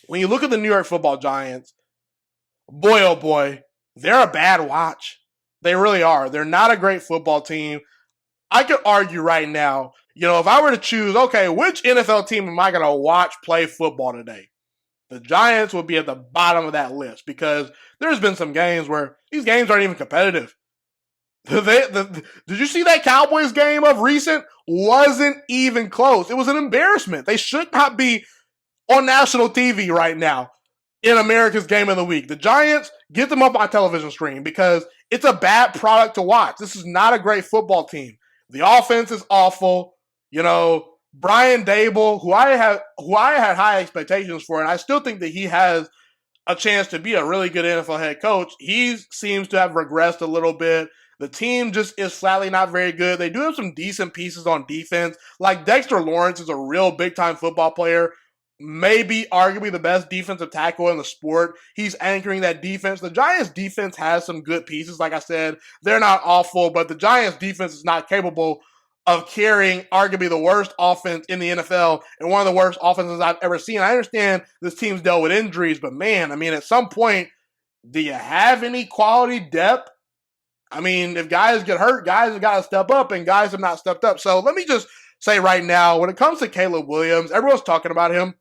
when you look at the New York Football Giants, boy oh boy, they're a bad watch. They really are. They're not a great football team. I could argue right now, if I were to choose, okay, which NFL team am I going to watch play football today? The Giants would be at the bottom of that list because there's been some games where these games aren't even competitive. Did you see that Cowboys game of recent? Wasn't even close. It was an embarrassment. They should not be on national TV right now in America's Game of the Week. The Giants, get them up on television screen because it's a bad product to watch. This is not a great football team. The offense is awful. Brian Dable, who I had high expectations for, and I still think that he has a chance to be a really good NFL head coach. He seems to have regressed a little bit. The team just is flatly not very good. They do have some decent pieces on defense. Like Dexter Lawrence is a real big-time football player. Maybe arguably the best defensive tackle in the sport. He's anchoring that defense. The Giants' defense has some good pieces. Like I said, they're not awful, but the Giants' defense is not capable of carrying arguably the worst offense in the NFL and one of the worst offenses I've ever seen. I understand this team's dealt with injuries, but man, at some point, do you have any quality depth? If guys get hurt, guys have got to step up, and guys have not stepped up. So let me just say right now, when it comes to Caleb Williams, everyone's talking about him.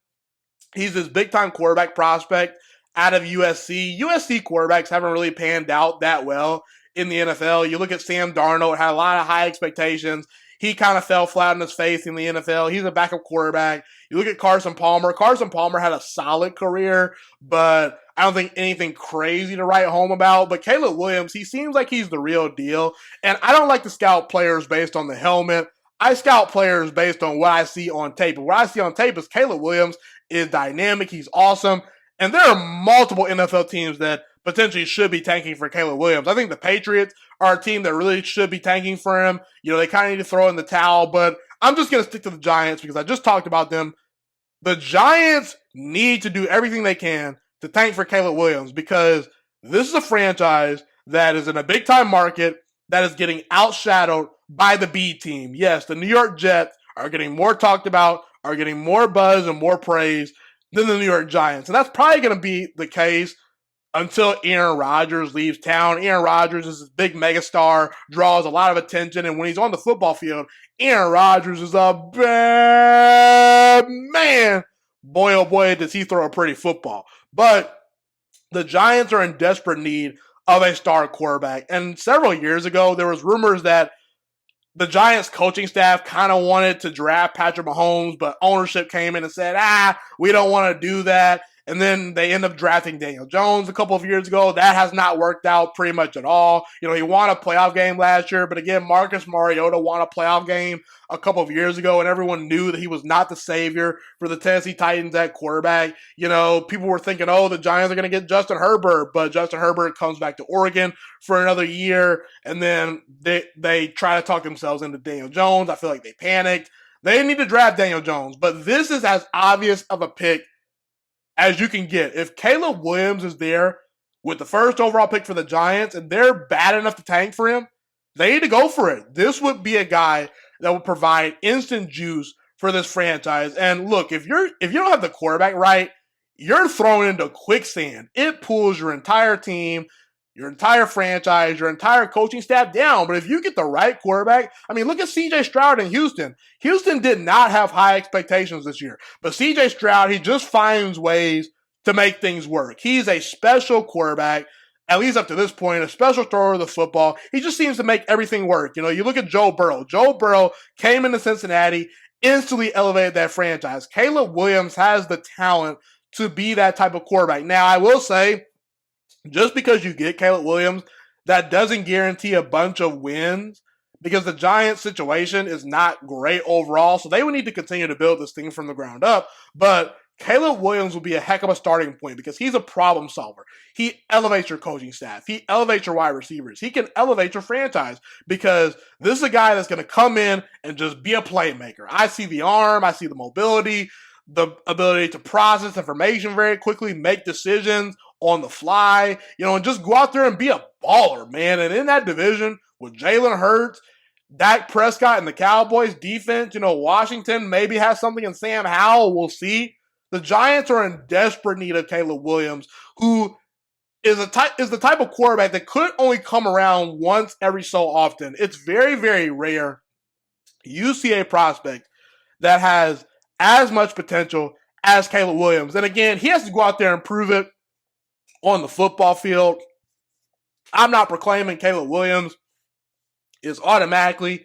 He's this big-time quarterback prospect out of USC. USC quarterbacks haven't really panned out that well in the NFL. You look at Sam Darnold, had a lot of high expectations. He kind of fell flat on his face in the NFL. He's a backup quarterback. You look at Carson Palmer. Carson Palmer had a solid career, but I don't think anything crazy to write home about. But Caleb Williams, he seems like he's the real deal. And I don't like to scout players based on the helmet. I scout players based on what I see on tape. And what I see on tape is Caleb Williams is dynamic. He's awesome. And there are multiple NFL teams that potentially should be tanking for Caleb Williams. I think the Patriots are a team that really should be tanking for him. They kind of need to throw in the towel, but I'm just going to stick to the Giants because I just talked about them. The Giants need to do everything they can to tank for Caleb Williams because this is a franchise that is in a big-time market that is getting outshadowed by the B team. Yes, the New York Jets are getting more talked about, are getting more buzz and more praise than the New York Giants. And that's probably going to be the case until Aaron Rodgers leaves town. Aaron Rodgers is this big megastar, draws a lot of attention, and when he's on the football field, Aaron Rodgers is a bad man. Boy, oh boy, does he throw a pretty football. But the Giants are in desperate need of a star quarterback. And several years ago, there was rumors that the Giants coaching staff kind of wanted to draft Patrick Mahomes, but ownership came in and said, we don't want to do that. And then they end up drafting Daniel Jones a couple of years ago. That has not worked out pretty much at all. He won a playoff game last year, but again, Marcus Mariota won a playoff game a couple of years ago, and everyone knew that he was not the savior for the Tennessee Titans at quarterback. People were thinking, the Giants are going to get Justin Herbert, but Justin Herbert comes back to Oregon for another year, and then they try to talk themselves into Daniel Jones. I feel like they panicked. They need to draft Daniel Jones, but this is as obvious of a pick as you can get. If Caleb Williams is there with the first overall pick for the Giants and they're bad enough to tank for him, they need to go for it. This would be a guy that would provide instant juice for this franchise. And look, if you don't have the quarterback right, you're thrown into quicksand. It pulls your entire team, your entire franchise, your entire coaching staff down. But if you get the right quarterback, look at C.J. Stroud in Houston. Houston did not have high expectations this year. But C.J. Stroud, he just finds ways to make things work. He's a special quarterback, at least up to this point, a special thrower of the football. He just seems to make everything work. You look at Joe Burrow. Joe Burrow came into Cincinnati, instantly elevated that franchise. Caleb Williams has the talent to be that type of quarterback. Now, I will say, just because you get Caleb Williams, that doesn't guarantee a bunch of wins because the Giants' situation is not great overall. So they would need to continue to build this thing from the ground up. But Caleb Williams will be a heck of a starting point because he's a problem solver. He elevates your coaching staff. He elevates your wide receivers. He can elevate your franchise because this is a guy that's going to come in and just be a playmaker. I see the arm. I see the mobility, the ability to process information very quickly, make decisions on the fly, and just go out there and be a baller, man. And in that division with Jalen Hurts, Dak Prescott, and the Cowboys defense, Washington maybe has something in Sam Howell. We'll see. The Giants are in desperate need of Caleb Williams, who is the type of quarterback that could only come around once every so often. It's very, very rare you see a prospect that has as much potential as Caleb Williams. And again, he has to go out there and prove it on the football field. I'm not proclaiming Caleb Williams is automatically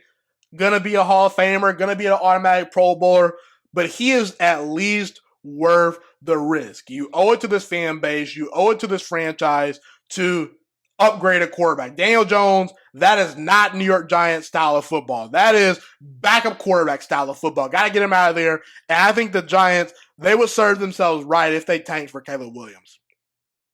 going to be a Hall of Famer, going to be an automatic Pro Bowler, but he is at least worth the risk. You owe it to this fan base, you owe it to this franchise to upgrade a quarterback. Daniel Jones, that is not New York Giants style of football. That is backup quarterback style of football. Got to get him out of there. And I think the Giants, they would serve themselves right if they tanked for Caleb Williams.